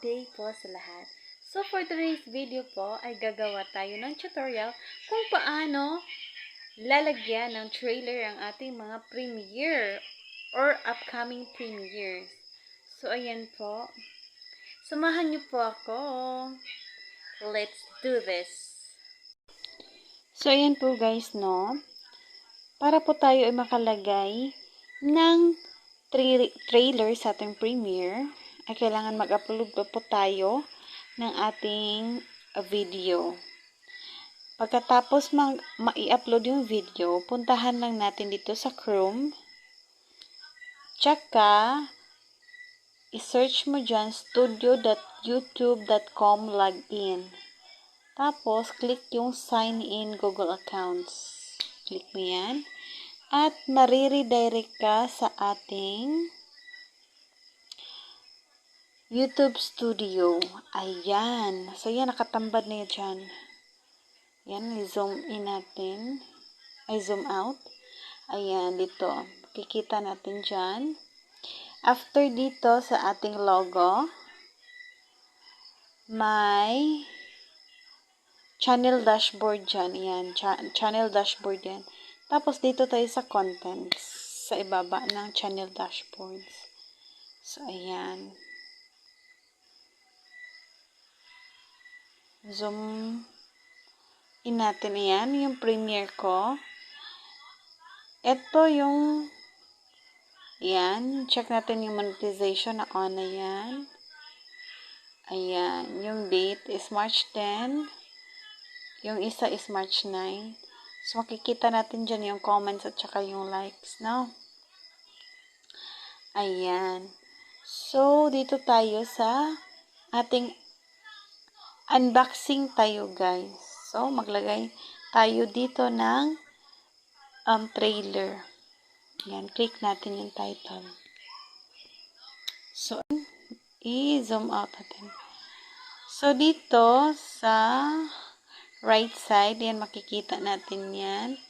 day po sa lahat. So for today's video po ay gagawa tayo ng tutorial kung paano lalagyan ng trailer ang ating mga premiere or upcoming premieres. So ayan po. Samahan niyo po ako. Let's do this. So ayan po guys, no. Para po tayo ay makalagay ng trailer sa ating premiere, ay kailangan mag-upload po tayo ng ating video. Pagkatapos ma-i-upload yung video, puntahan lang natin dito sa Chrome. Tsaka, i-search mo dyan studio.youtube.com login. Tapos, click yung sign in Google accounts. Click mo yan. At mariredirect ka sa ating YouTube Studio. Ayan. So, yan. Nakatambad na yun dyan. Yan. I-zoom in natin. Ay, zoom out. Ayan. Dito. Kikita natin dyan. After dito sa ating logo, may channel dashboard dyan. Ayan. Channel dashboard yan. Tapos, dito tayo sa contents. Sa ibaba ng channel dashboards. So, ayan. Zoom in natin. Ayan, yung premiere ko. Ito yung ayan, check natin yung monetization na on na yan. Ayan, yung date is March 10. Yung isa is March 9. So, makikita natin dyan yung comments at saka yung likes, no? Ayan. So, dito tayo sa ating unboxing tayo, guys. So, maglagay tayo dito ng trailer. Yan, click natin yung title. So, i-zoom out natin. So, dito sa right side, yan, makikita natin yan.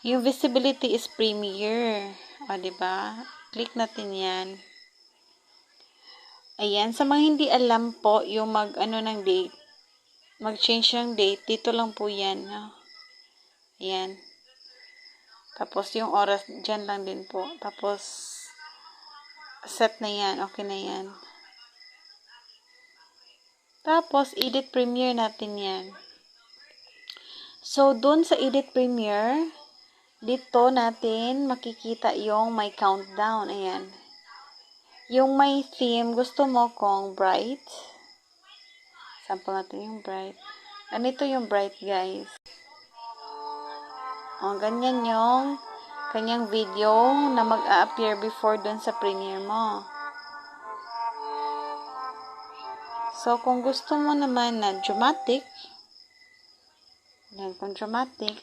Yung visibility is premiere. O, diba? Click natin yan. Ayan, sa mga hindi alam po, yung ng date, mag-change ng date, dito lang po yan. No? Ayan. Tapos, yung oras, dyan lang din po. Tapos, set na yan. Okay na yan. Tapos, edit premiere natin yan. So, dun sa edit premiere, dito natin makikita yung may countdown. Ayan. Yung may theme, gusto mo kung bright. Sample natin yung bright. Ganito yung bright, guys. O, ganyan yung kanyang video na mag-a-appear before dun sa premiere mo. So, kung gusto mo naman na dramatic, yan, kung dramatic,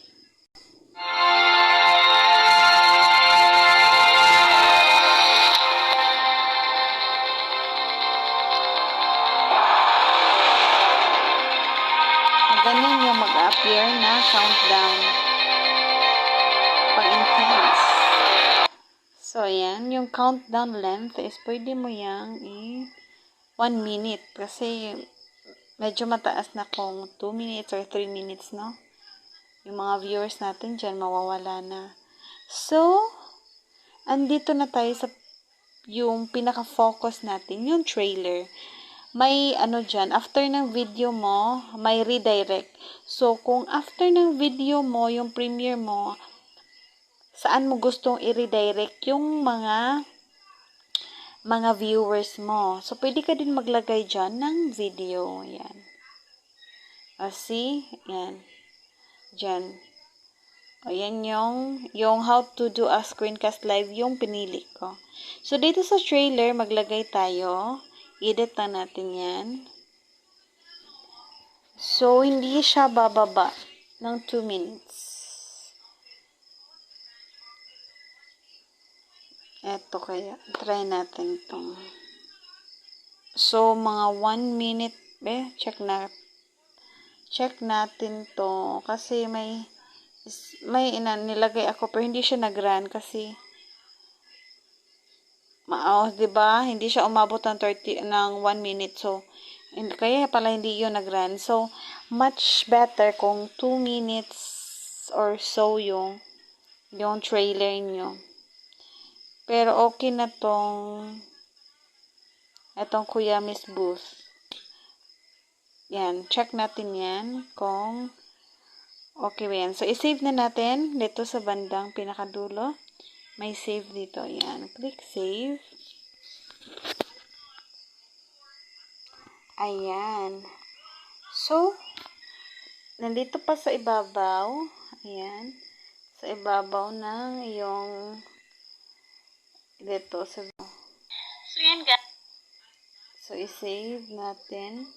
ganyan yung mag-appear na countdown. Pang-intense. So, ayan. Yung countdown length is pwede mo yang 1 minute. Kasi, medyo mataas na kung 2 minutes or 3 minutes, no? Yung mga viewers natin dyan, mawawala na. So, andito na tayo sa yung pinaka-focus natin, yung trailer. May dyan, after ng video mo, may redirect. So, kung after ng video mo, yung premiere mo, saan mo gustong i-redirect yung mga viewers mo. So, pwede ka din maglagay dyan ng video. Yan. O, see? Yan. Dyan. O, yan yung how to do a screencast live yung pinili ko. So, dito sa trailer, maglagay tayo. Edit na natin yan. So, hindi siya bababa ng 2 minutes. Eto kaya. Try natin itong. So, mga 1 minute. Check natin to. Kasi may nilagay ako. Pero hindi siya nag-run. Kasi, diba? Hindi siya umabot ng 1 minute. So, Kaya pala hindi yun nag-run. So, much better kung 2 minutes or so yung trailer nyo. Pero okay na itong Kuya Miss Booth. Yan, check natin yan kung okay ba yan. So, i-save na natin dito sa bandang pinakadulo. May save dito. Yan, click save. Ayan. So, nandito pa sa ibabaw. Ayan. Sa ibabaw ng iyong dito sa So, yan guys. So, i-save natin.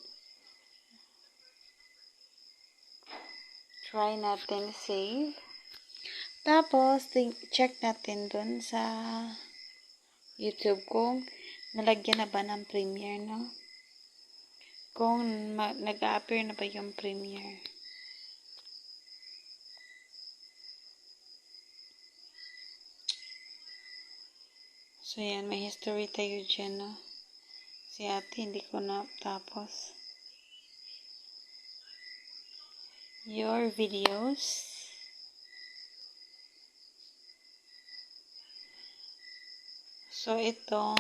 Try natin save. Tapos, check natin dun sa YouTube kung nalagyan na ba ng Premiere, no? Kung nag-a-appear na ba yung Premiere. So, yan. May history tayo dyan, no? Si ate, hindi ko na tapos. Your videos. So, ito.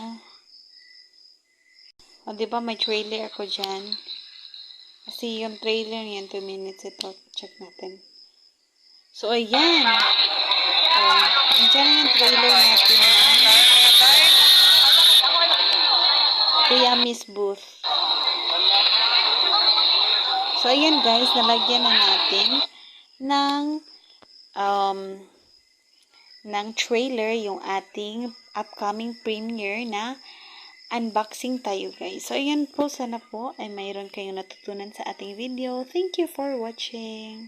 O, diba may trailer ako dyan? Kasi yung trailer niyan, 2 minutes ito. Check natin. So, ayan. Andyan yung trailer natin. Kuya Miss Booth. So, ayan guys. Nalagyan na natin ng trailer yung ating upcoming premiere na unboxing tayo guys. So, ayan po. Sana po ay mayroon kayong natutunan sa ating video. Thank you for watching.